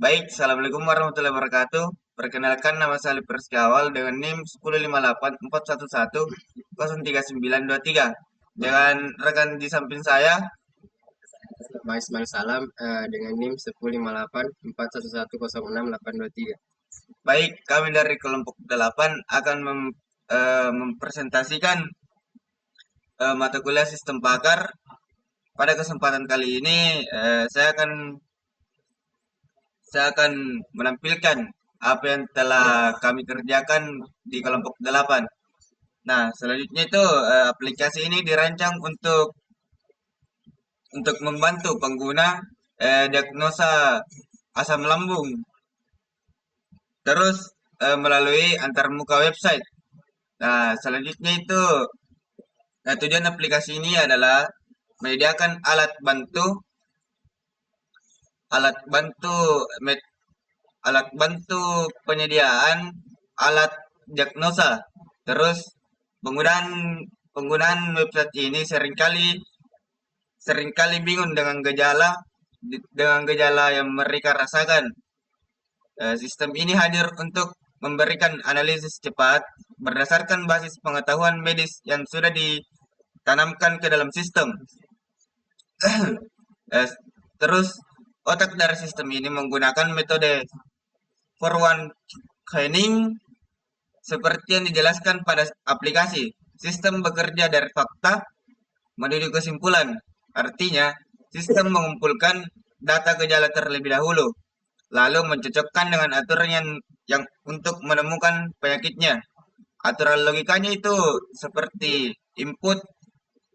Baik, Assalamualaikum warahmatullahi wabarakatuh. Perkenalkan nama saya Ali Perskiawal dengan NIM 15841103923. Dengan rekan di samping saya, Nama Ismail Salam dengan NIM 1084111068823. baik kami dari kelompok 8 akan mempresentasikan mata kuliah sistem pakar. Pada kesempatan kali ini saya akan menampilkan apa yang telah kami kerjakan di kelompok 8. Nah, selanjutnya itu aplikasi ini dirancang untuk membantu pengguna diagnosa asam lambung, terus melalui antarmuka website. Nah, selanjutnya itu tujuan aplikasi ini adalah menyediakan alat bantu met- alat bantu penyediaan alat diagnosa. Terus penggunaan penggunaan website ini seringkali bingung dengan gejala yang mereka rasakan. Sistem ini hadir untuk memberikan analisis cepat berdasarkan basis pengetahuan medis yang sudah ditanamkan ke dalam sistem. Eh, Terus otak dari sistem ini menggunakan metode forward chaining seperti yang dijelaskan pada aplikasi. Sistem bekerja dari fakta menuju kesimpulan. Artinya, sistem mengumpulkan data gejala terlebih dahulu, lalu mencocokkan dengan aturan yang untuk menemukan penyakitnya. Aturan logikanya itu seperti input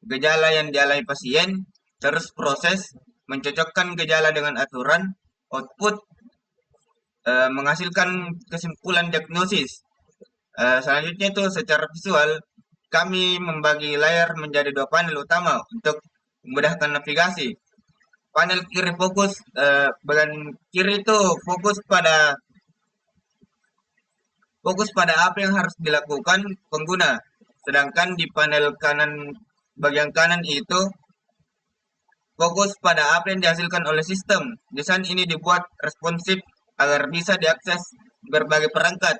gejala yang dialami pasien, terus proses mencocokkan gejala dengan aturan, output menghasilkan kesimpulan diagnosis. Selanjutnya itu secara visual, kami membagi layar menjadi dua panel utama untuk memudahkan navigasi. Panel kiri bagian kiri itu fokus pada apa yang harus dilakukan pengguna. Sedangkan di panel bagian kanan itu fokus pada apa yang dihasilkan oleh sistem. Desain ini dibuat responsif agar bisa diakses berbagai perangkat.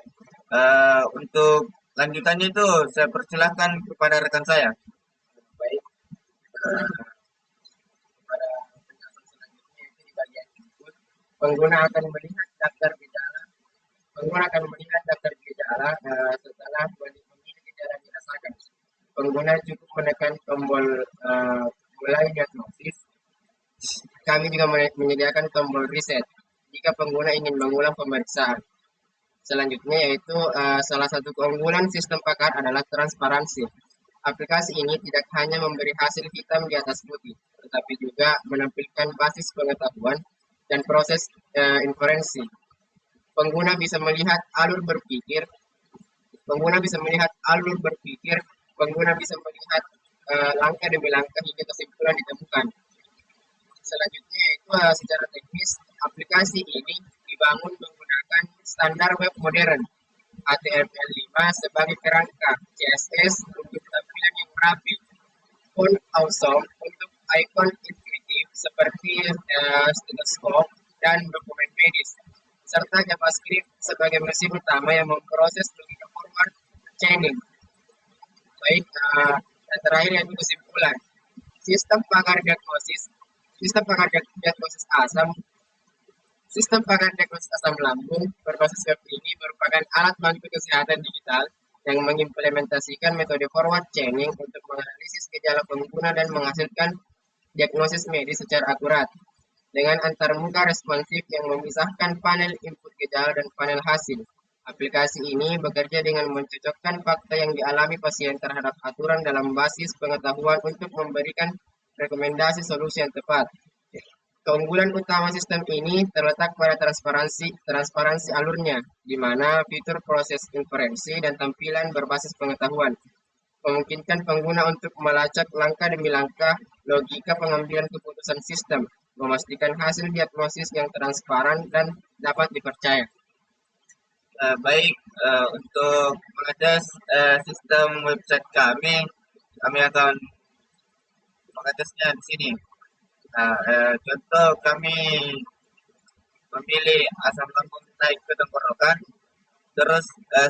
Untuk lanjutannya itu saya persilahkan kepada rekan saya. Baik, pada penjelasan selanjutnya itu di bagian input, pengguna akan melihat daftar gejala. Pengguna akan melihat daftar gejala setelah memilih gejala yang dirasakan. Pengguna cukup menekan tombol mulai diagnosis. Kami juga menyediakan tombol reset jika pengguna ingin mengulang pemeriksaan. Selanjutnya yaitu salah satu keunggulan sistem pakar adalah transparansi. Aplikasi ini tidak hanya memberi hasil hitam di atas putih, tetapi juga menampilkan basis pengetahuan dan proses inferensi. Pengguna bisa melihat alur berpikir, pengguna bisa melihat alur berpikir, pengguna bisa melihat langkah demi langkah hingga kesimpulan ditemukan. Selanjutnya yaitu secara teknis, aplikasi ini dibangun menggunakan standar web modern HTML5 sebagai kerangka, CSS untuk tampilan yang rapi, font awesome untuk ikon intuitif seperti stetoskop dan dokumen medis, serta JavaScript sebagai mesin utama yang memproses logika forward chaining. Baik, dan terakhir yaitu kesimpulan. Sistem pakar diagnosis, sistem pakar diagnosis asam Sistem pakar diagnosis asam lambung berbasis web ini merupakan alat bantu kesehatan digital yang mengimplementasikan metode forward chaining untuk menganalisis gejala pengguna dan menghasilkan diagnosis medis secara akurat. Dengan antarmuka responsif yang memisahkan panel input gejala dan panel hasil. Aplikasi ini bekerja dengan mencocokkan fakta yang dialami pasien terhadap aturan dalam basis pengetahuan untuk memberikan rekomendasi solusi yang tepat. Keunggulan utama sistem ini terletak pada transparansi alurnya, di mana fitur proses inferensi dan tampilan berbasis pengetahuan memungkinkan pengguna untuk melacak langkah demi langkah logika pengambilan keputusan sistem, memastikan hasil diagnosis yang transparan dan dapat dipercaya. Baik, untuk mengetes sistem website kami akan mengetesnya di sini. Nah, contoh kami memilih asam lambung naik ke tenggorokan, terus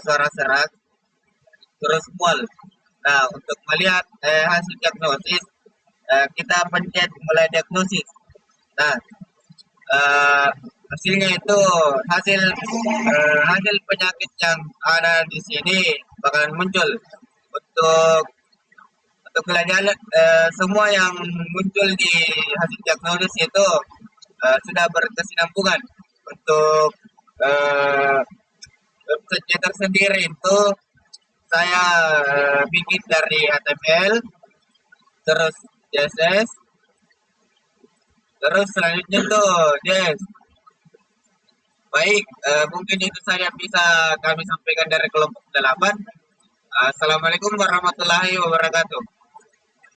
suara serak, terus mual. Nah, untuk melihat hasil diagnosis, kita pencet mulai diagnosis. Nah, eh, hasilnya itu hasil penyakit yang ada di sini bakalan muncul. Untuk gejala semua yang muncul di hasil diagnosis itu sudah berkesinambungan. Untuk eh, website tersendiri itu saya bikin dari HTML, terus CSS, terus selanjutnya tuh yes. Baik, mungkin itu saja bisa kami sampaikan dari kelompok 8. Assalamualaikum warahmatullahi wabarakatuh.